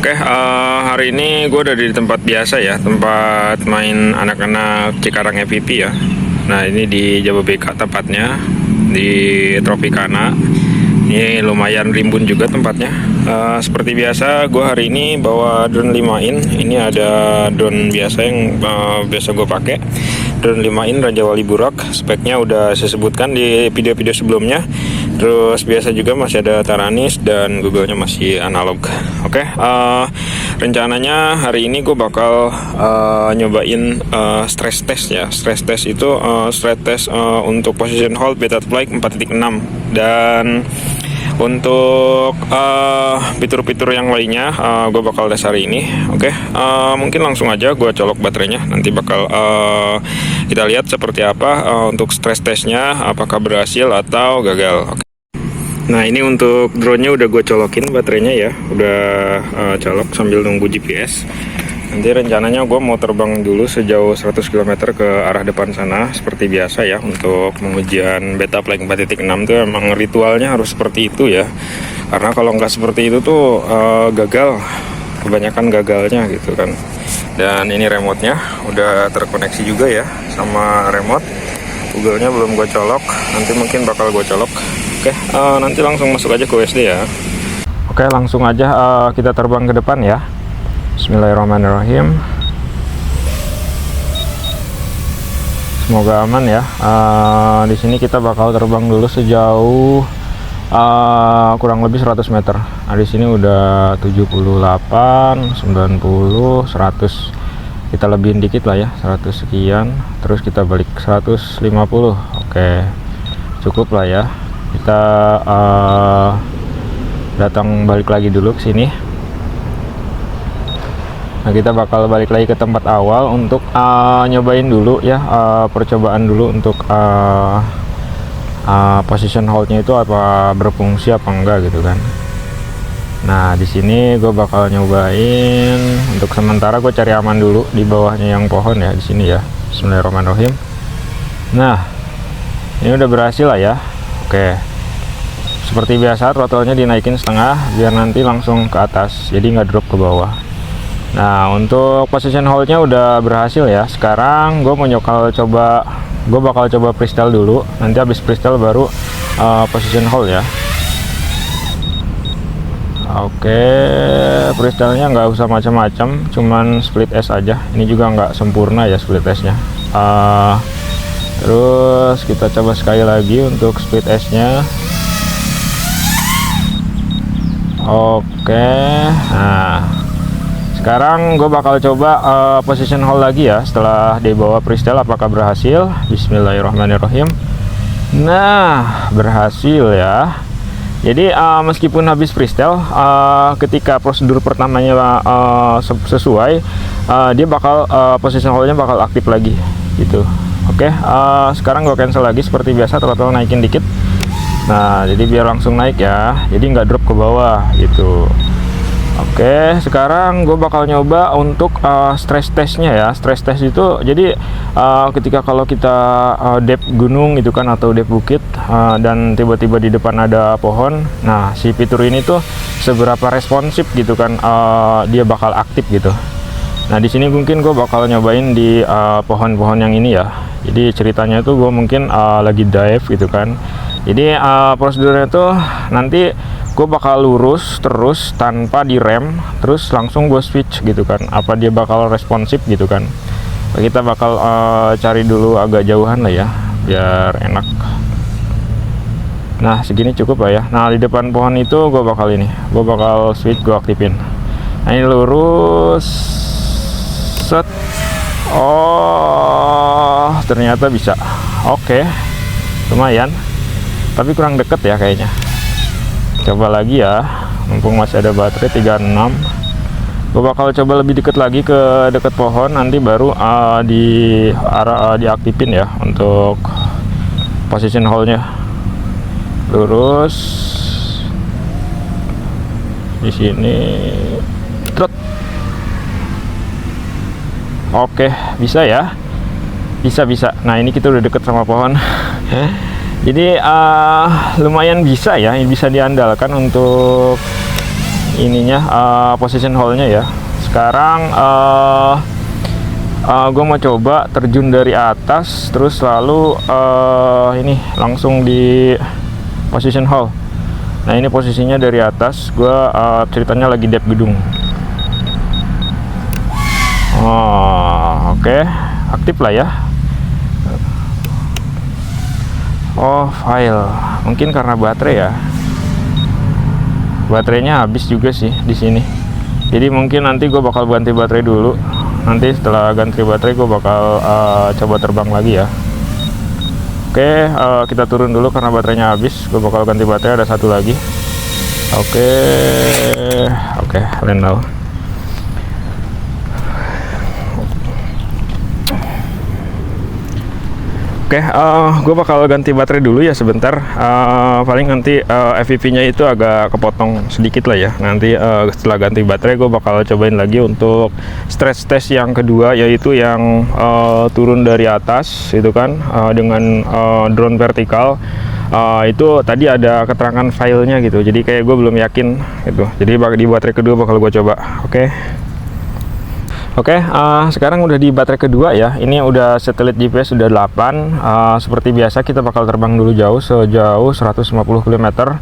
Hari ini gue udah di tempat biasa ya, tempat main anak-anak Cikarang FPV ya. Nah, ini di Jababeka tepatnya, di Tropicana. Ini lumayan rimbun juga tempatnya. Seperti biasa, gue hari ini bawa drone 5 in. Ini ada drone biasa yang biasa gue pakai. Drone 5 in Raja Wali Burak. Speknya udah saya sebutkan di video-video sebelumnya. Terus biasa juga masih ada Taranis dan Google-nya masih analog. Rencananya hari ini gue bakal nyobain stress test ya. Stress test itu stress test untuk position hold beta flight 4.6 dan untuk fitur-fitur yang lainnya gue bakal tes hari ini. Mungkin langsung aja gue colok baterainya. Nanti bakal kita lihat seperti apa untuk stress testnya, apakah berhasil atau gagal. Nah, ini untuk drone-nya udah gue colokin baterainya ya, udah colok sambil nunggu GPS. Nanti rencananya gue mau terbang dulu sejauh 100 km ke arah depan sana seperti biasa ya. Untuk pengujian beta flight 4.6 tuh emang ritualnya harus seperti itu ya, karena kalau nggak seperti itu tuh gagal, kebanyakan gagalnya gitu kan. Dan ini remote-nya udah terkoneksi juga ya sama remote. Google-nya belum gue colok, nanti mungkin bakal gue colok. Nanti langsung masuk aja ke USD ya. Langsung aja kita terbang ke depan ya. Bismillahirrahmanirrahim. Semoga aman ya. Di sini kita bakal terbang dulu sejauh kurang lebih 100 meter. Nah, di sini udah 78, 90, 100. Kita lebihin dikit lah ya, 100 sekian. Terus kita balik 150. Oke, cukup lah ya. Kita datang balik lagi dulu ke sini. Nah, kita bakal balik lagi ke tempat awal untuk nyobain dulu ya, percobaan dulu untuk position holdnya itu apa berfungsi apa enggak gitu kan. Nah, di sini gue bakal nyobain. Untuk sementara gue cari aman dulu di bawahnya yang pohon ya, di sini ya. Bismillahirrahmanirrahim. Nah, ini udah berhasil lah ya. Seperti biasa throttle-nya dinaikin setengah biar nanti langsung ke atas, jadi nggak drop ke bawah. Nah, untuk position hold-nya udah berhasil ya. Sekarang gue bakal coba freestyle dulu. Nanti habis freestyle baru position hold ya. Freestyle-nya nggak usah macam-macam, cuman split S aja. Ini juga nggak sempurna ya split S-nya. Terus kita coba sekali lagi untuk split S-nya. Nah, sekarang gue bakal coba position hold lagi ya setelah dibawa freestyle, apakah berhasil. Bismillahirrahmanirrahim. Nah, berhasil ya. Jadi meskipun habis freestyle, ketika prosedur pertamanya sesuai, dia bakal position holdnya bakal aktif lagi gitu. Sekarang gue cancel lagi seperti biasa, throttle naikin dikit. Nah, jadi biar langsung naik ya, jadi nggak drop ke bawah gitu. Sekarang gue bakal nyoba untuk stress testnya ya. Stress test itu jadi ketika kalau kita dep gunung gitu kan, atau dep bukit dan tiba-tiba di depan ada pohon. Nah, si fitur ini tuh seberapa responsif gitu kan, dia bakal aktif gitu. Nah, di sini mungkin gue bakal nyobain di pohon-pohon yang ini ya. Jadi ceritanya itu gue mungkin lagi dive gitu kan. Jadi prosedurnya tuh nanti gue bakal lurus terus tanpa direm, terus langsung gue switch gitu kan. Apa dia bakal responsif gitu kan. Kita bakal cari dulu agak jauhan lah ya, biar enak. Nah, segini cukup lah ya. Nah, di depan pohon itu gue bakal switch, gue aktifin. Nah, ini lurus. Set. Oh, ternyata bisa. Lumayan, tapi kurang deket ya kayaknya. Coba lagi ya, mumpung masih ada baterai 36. Gue bakal coba lebih deket lagi ke deket pohon, nanti baru diaktifin ya untuk position hold-nya. Lurus di sini. Bisa ya, bisa. Nah, ini kita udah deket sama pohon. Jadi lumayan bisa ya, bisa diandalkan untuk ininya, position hole-nya ya. Sekarang gue mau coba terjun dari atas, terus lalu ini langsung di position hole. Nah ini posisinya dari atas, gue ceritanya lagi dep gedung. Oke, aktif lah ya. Oh, file. Mungkin karena baterai ya. Baterainya habis juga sih di sini. Jadi mungkin nanti gue bakal ganti baterai dulu. Nanti setelah ganti baterai gue bakal coba terbang lagi ya. Oke, kita turun dulu karena baterainya habis. Gue bakal ganti baterai, ada satu lagi. Oke, land now. Oke, gue bakal ganti baterai dulu ya sebentar. Paling nanti FPV-nya itu agak kepotong sedikit lah ya. Nanti setelah ganti baterai gue bakal cobain lagi untuk stress test yang kedua, yaitu yang turun dari atas itu kan, dengan drone vertikal. Itu tadi ada keterangan filenya gitu, jadi kayak gue belum yakin gitu. Jadi di baterai kedua bakal gue coba. Oke, sekarang udah di baterai kedua ya. Ini udah satelit GPS sudah 8. Seperti biasa kita bakal terbang dulu sejauh 150 km.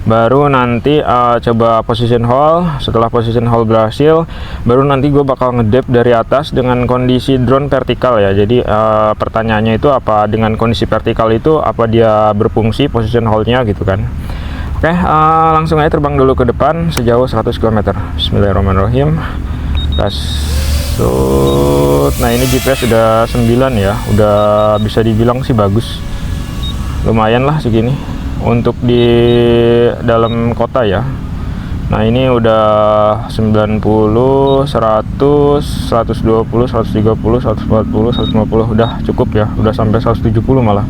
Baru nanti coba position hole. Setelah position hole berhasil, baru nanti gue bakal ngedep dari atas dengan kondisi drone vertikal ya. Jadi pertanyaannya itu apa dengan kondisi vertikal itu apa dia berfungsi position hole-nya gitu kan. Oke, langsung aja terbang dulu ke depan sejauh 100 km. Bismillahirrahmanirrahim. Nah ini GPS udah 9 ya, udah bisa dibilang sih bagus, lumayan lah segini untuk di dalam kota ya. Nah ini udah 90, 100, 120, 130, 140, 150, udah cukup ya, udah sampai 170 malah.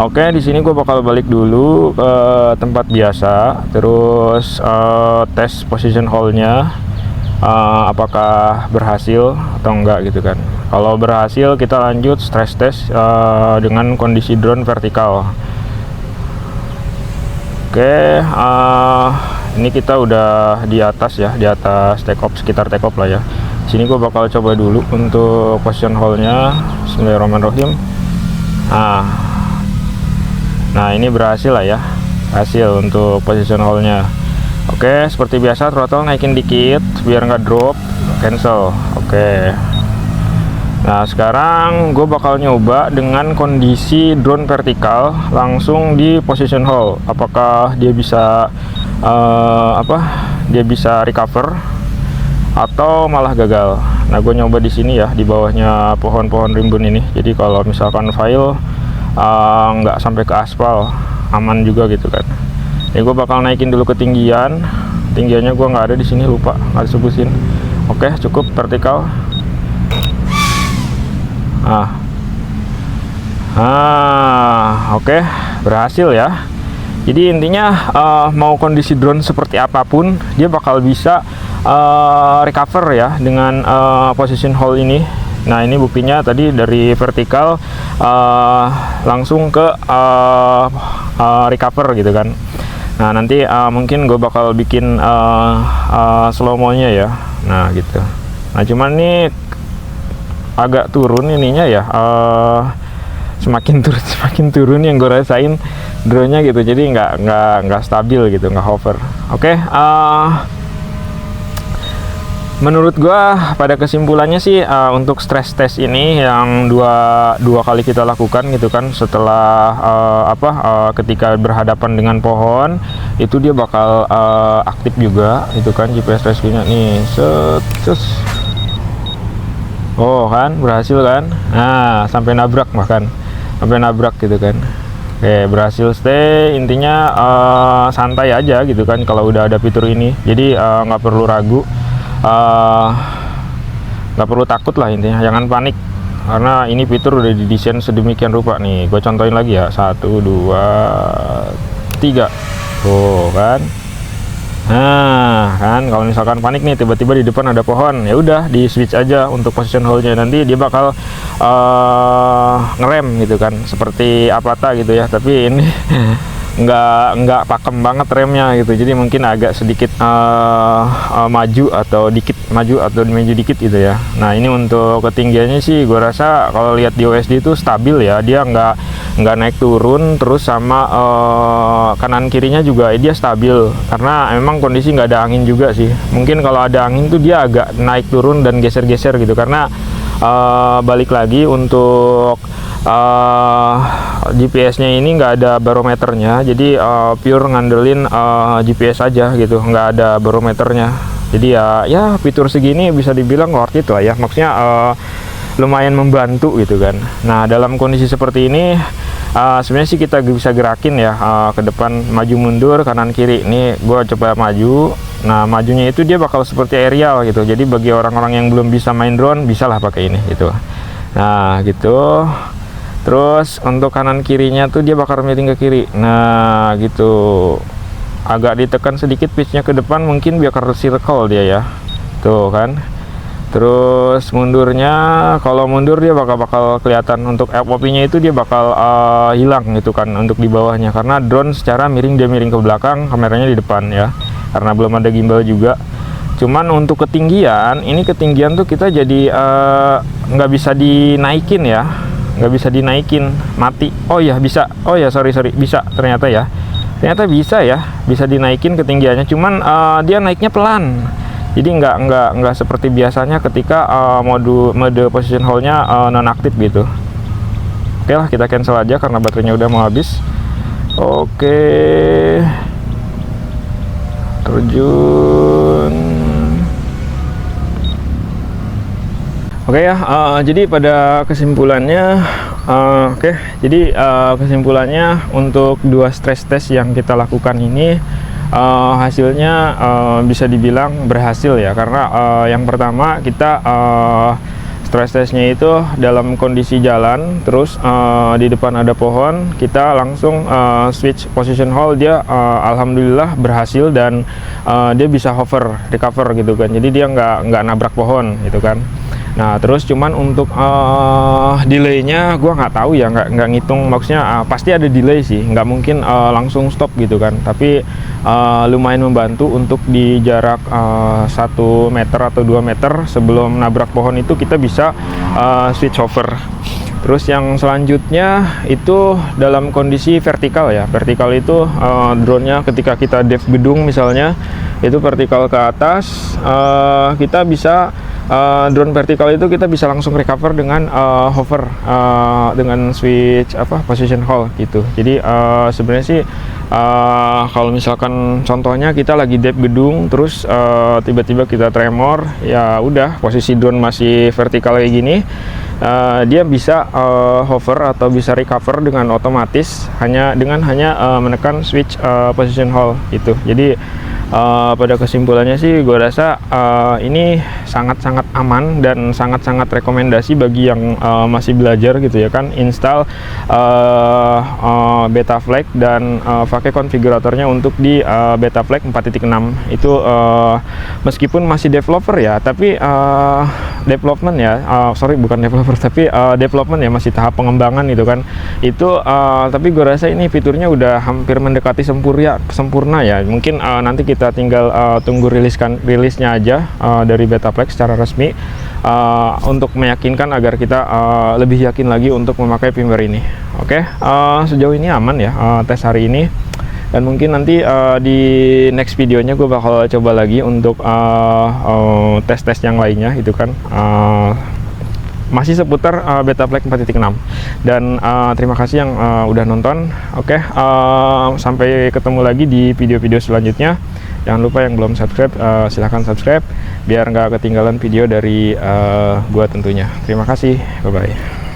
Oke, di sini gue bakal balik dulu ke tempat biasa, terus tes position hole-nya. Apakah berhasil atau enggak gitu kan. Kalau berhasil kita lanjut stress test dengan kondisi drone vertikal. Oke, ini kita udah di atas ya, di atas take off, sekitar take off lah ya. Sini gue bakal coba dulu untuk position hole-nya. Bismillahirrahmanirrahim. Nah ini berhasil lah ya, hasil untuk position hole-nya. Oke, seperti biasa throttle naikin dikit biar nggak drop, cancel. Oke. Nah sekarang gue bakal nyoba dengan kondisi drone vertikal langsung di position hole. Apakah dia bisa dia bisa recover atau malah gagal. Nah gue nyoba di sini ya, di bawahnya pohon-pohon rimbun ini. Jadi kalau misalkan file nggak sampai ke aspal, aman juga gitu kan. Ini gue bakal naikin dulu ketinggian. Tinggiannya gue nggak ada di sini, lupa nggak disebutin. Oke, cukup vertikal. Oke, berhasil ya. Jadi intinya mau kondisi drone seperti apapun, dia bakal bisa recover ya dengan position hole ini. Nah ini buktinya tadi dari vertikal langsung ke recover gitu kan. Nah nanti mungkin gue bakal bikin slow mo-nya ya. Nah gitu. Nah cuman ini agak turun ininya ya, semakin turun yang gue rasain drone-nya gitu. Jadi nggak stabil gitu, nggak hover. Oke, menurut gua pada kesimpulannya sih untuk stress test ini yang dua kali kita lakukan gitu kan, setelah ketika berhadapan dengan pohon itu dia bakal aktif juga itu kan GPS rescue-nya nih. Oh kan berhasil kan. Nah sampai nabrak, bahkan sampai nabrak gitu kan. Oke, berhasil stay. Intinya santai aja gitu kan kalau udah ada fitur ini. Jadi nggak perlu ragu, nggak perlu takut lah, intinya jangan panik karena ini fitur udah didesain sedemikian rupa nih. Gue contohin lagi ya, 1 2 3 tuh kan. Nah kan kalau misalkan panik nih tiba-tiba di depan ada pohon, ya udah di switch aja untuk position hole-nya, nanti dia bakal ngerem gitu kan, seperti Avata gitu ya. Tapi ini nggak pakem banget remnya gitu, jadi mungkin agak sedikit maju atau maju dikit gitu ya. Nah ini untuk ketinggiannya sih gue rasa kalau lihat di OSD itu stabil ya, dia nggak naik turun, terus sama kanan kirinya juga dia stabil karena memang kondisi nggak ada angin juga sih. Mungkin kalau ada angin tuh dia agak naik turun dan geser-geser gitu, karena balik lagi untuk GPS-nya ini nggak ada barometernya, jadi pure ngandelin GPS aja gitu, nggak ada barometernya. Jadi ya fitur segini bisa dibilang worth it lah ya, maksudnya lumayan membantu gitu kan. Nah dalam kondisi seperti ini sebenarnya sih kita bisa gerakin ya ke depan, maju mundur, kanan kiri. Ini gue coba maju. Nah majunya itu dia bakal seperti aerial gitu, jadi bagi orang-orang yang belum bisa main drone bisalah pakai ini gitu. Nah gitu. Terus untuk kanan kirinya tuh dia bakal miring ke kiri. Nah gitu, agak ditekan sedikit pitchnya ke depan, mungkin biar circle dia ya, tuh kan. Terus mundurnya, kalau mundur dia bakal kelihatan. Untuk FOV nya itu dia bakal hilang gitu kan untuk di bawahnya, karena drone secara miring dia miring ke belakang, kameranya di depan ya, karena belum ada gimbal juga. Cuman untuk ketinggian, ini ketinggian tuh kita jadi nggak bisa dinaikin ya, nggak bisa dinaikin, mati. Oh ya bisa, oh ya sorry bisa, ternyata bisa ya, bisa dinaikin ketinggiannya, cuman dia naiknya pelan, jadi nggak seperti biasanya ketika mode position hold-nya nonaktif gitu. Oke lah, kita cancel aja karena baterainya udah mau habis. Oke, terjun. Oke ya, jadi pada kesimpulannya, kesimpulannya untuk dua stress test yang kita lakukan ini hasilnya bisa dibilang berhasil ya, karena yang pertama kita stress testnya itu dalam kondisi jalan, terus di depan ada pohon, kita langsung switch position hold, dia alhamdulillah berhasil dan dia bisa recover gitu kan, jadi dia nggak nabrak pohon gitu kan. Nah terus cuman untuk delaynya gue nggak tahu ya, nggak ngitung, maksudnya pasti ada delay sih, nggak mungkin langsung stop gitu kan, tapi lumayan membantu untuk di jarak 1 meter atau 2 meter sebelum nabrak pohon itu kita bisa switch over. Terus yang selanjutnya itu dalam kondisi vertikal ya, vertikal itu drone-nya ketika kita dive gedung misalnya, itu vertikal ke atas, kita bisa drone vertikal itu kita bisa langsung recover dengan hover, dengan switch position hold gitu. Jadi sebenarnya sih kalau misalkan contohnya kita lagi dive gedung, terus tiba-tiba kita tremor, ya udah posisi drone masih vertikal kayak gini, dia bisa hover atau bisa recover dengan otomatis hanya menekan switch position hold gitu. Jadi pada kesimpulannya sih gue rasa ini sangat-sangat aman dan sangat-sangat rekomendasi bagi yang masih belajar gitu ya kan, install Betaflight dan pakai konfiguratornya untuk di Betaflight 4.6 itu, meskipun masih developer ya, tapi development ya, development ya, masih tahap pengembangan gitu kan itu, tapi gue rasa ini fiturnya udah hampir mendekati sempurna ya. Mungkin nanti kita tinggal tunggu rilisnya aja dari Betaflight secara resmi, untuk meyakinkan agar kita lebih yakin lagi untuk memakai firmware ini. Oke, sejauh ini aman ya tes hari ini, dan mungkin nanti di next videonya gue bakal coba lagi untuk tes-tes yang lainnya itu kan, masih seputar Betaflight 4.6. Dan terima kasih yang udah nonton. Oke, sampai ketemu lagi di video-video selanjutnya. Jangan lupa yang belum subscribe, silahkan subscribe biar nggak ketinggalan video dari gua tentunya. Terima kasih, bye bye.